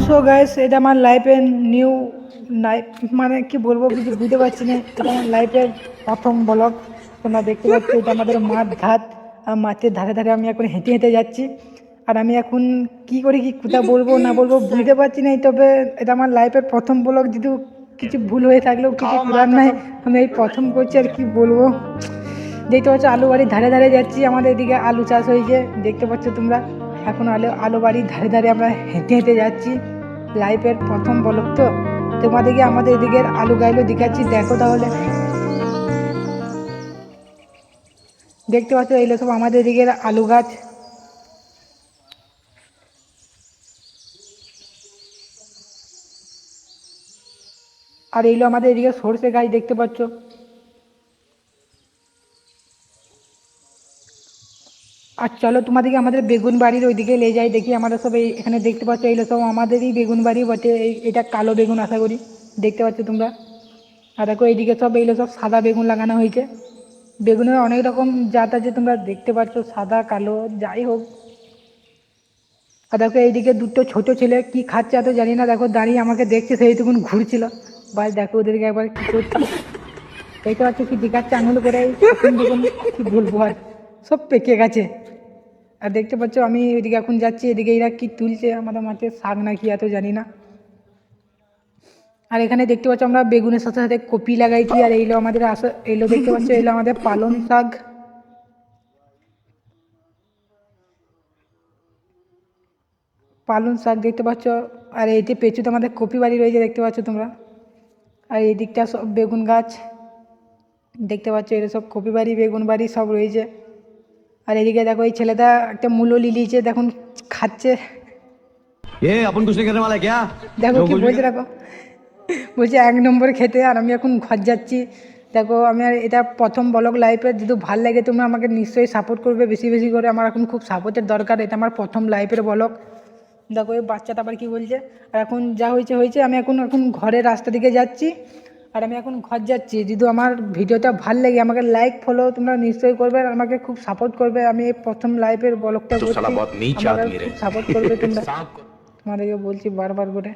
So guys, এটা আমার লাইফের নিউ মানে কি বলবো, কিছু বুঝতে পারছি না। এটা আমার লাইফের প্রথম ব্লগ। তোমরা দেখতে পাচ্ছ এটা আমাদের মাঠ ঘাট, আর মাঠের ধারে ধারে আমি এখন হেঁটে হেঁটে যাচ্ছি। আর আমি এখন কি করি, কি কোথা বলবো না বলবো বুঝতে পারছি না। তবে এটা আমার লাইফের প্রথম ব্লগ, যেহেতু কিছু ভুল হয়ে থাকলেও কিছু করার নাই, আমি এই প্রথম করছি। আর কি বলবো, দেখতে পাচ্ছ আলু বাড়ির ধারে ধারে যাচ্ছি। আমাদের এদিকে আলু চাষ হয়েছে, দেখতে পাচ্ছ তোমরা। এখন আলু বাড়ির ধারে ধারে আমরা হেঁটে হেঁটে যাচ্ছি। লাইফের প্রথম ব্লগ তো তোমাদেরকে আমাদের এদিকের আলু গাইলো দেখাচ্ছি, দেখো তাহলে। দেখতে পাচ্ছ এইগুলো সব আমাদের এদিকের আলু গাছ। আর এইগুলো আমাদের এদিকে সর্ষে গাছ, দেখতে পাচ্ছ। আর চলো তোমাদেরকে আমাদের বেগুন বাড়ির ওইদিকে নিয়ে যাই, দেখি আমাদের সব এখানে দেখতে পাচ্ছ এইগুলো সব আমাদেরই বেগুন বাড়ি বটে। এটা কালো বেগুন আশা করি, দেখতে পাচ্ছ তোমরা। আর দেখো এইদিকে সব এইগুলো সব সাদা বেগুন লাগানো হয়েছে। বেগুনের অনেক রকম জাত আছে, তোমরা দেখতে পাচ্ছ, সাদা কালো যাই হোক। আর দেখো এইদিকে দুটো ছোট ছেলে কি খাচ্ছে এত জানি না, দেখো দাঁড়িয়ে আমাকে দেখছে, সেইটুকুন ঘুরছিল। বাস দেখো ওদেরকে একবার কি করছে, দেখতে পাচ্ছ কি দেখাচ্ছে আঙুল করে। এখন দেখুন কি বলবো, আর সব পেকে গেছে। আর দেখতে পাচ্ছ আমি ওইদিকে এখন যাচ্ছি, এদিকে এরা কি তুলছে আমাদের মাঠে, শাক না কি এত জানি না। আর এখানে দেখতে পাচ্ছ আমরা বেগুনের সাথে সাথে কপি লাগাইছি। আর এইগুলো আমাদের এইগুলো দেখতে পাচ্ছ, এইগুলো আমাদের পালং শাক। পালং শাক দেখতে পাচ্ছ। আর এইটি পেঁচুতে আমাদের কপি বাড়ি রয়েছে, দেখতে পাচ্ছ তোমরা। আর এই দিকটা সব বেগুন গাছ, দেখতে পাচ্ছ। এটা সব কপি বাড়ি, বেগুন বাড়ি সব রয়েছে। আর এদিকে দেখো এই ছেলেটা একটা মূলো লিলিয়েছে, দেখুন খাচ্ছে। अपन कुछ नहीं करने वाला है क्या? দেখো কি বলছে, দেখো বলছে 1 নম্বর খেতে। আর আমি এখন ঘর যাচ্ছি। দেখো আমি আর এটা প্রথম ব্লগ লাইফে, যদি ভালো লাগে তোমরা আমাকে নিশ্চয়ই সাপোর্ট করবে বেশি বেশি করে। আমার এখন খুব সাপোর্টের দরকার, এটা আমার প্রথম লাইফের ব্লগ। দেখো এই বাচ্চাটা আবার কী বলছে। আর এখন যা হয়েছে হয়েছে, আমি এখন এখন ঘরের রাস্তা দিকে যাচ্ছি। আর আমি এখন ঘর যাচ্ছি। যদি আমার ভিডিওটা ভালো লাগে আমাকে লাইক ফলো তোমরা নিশ্চয়ই করবে, আর আমাকে খুব সাপোর্ট করবে। আমি এই প্রথম লাইফের ব্লগটা করছি, আমাকে খুব সাপোর্ট করবে তোমরা, তোমাদেরকে বলছি বারবার করে।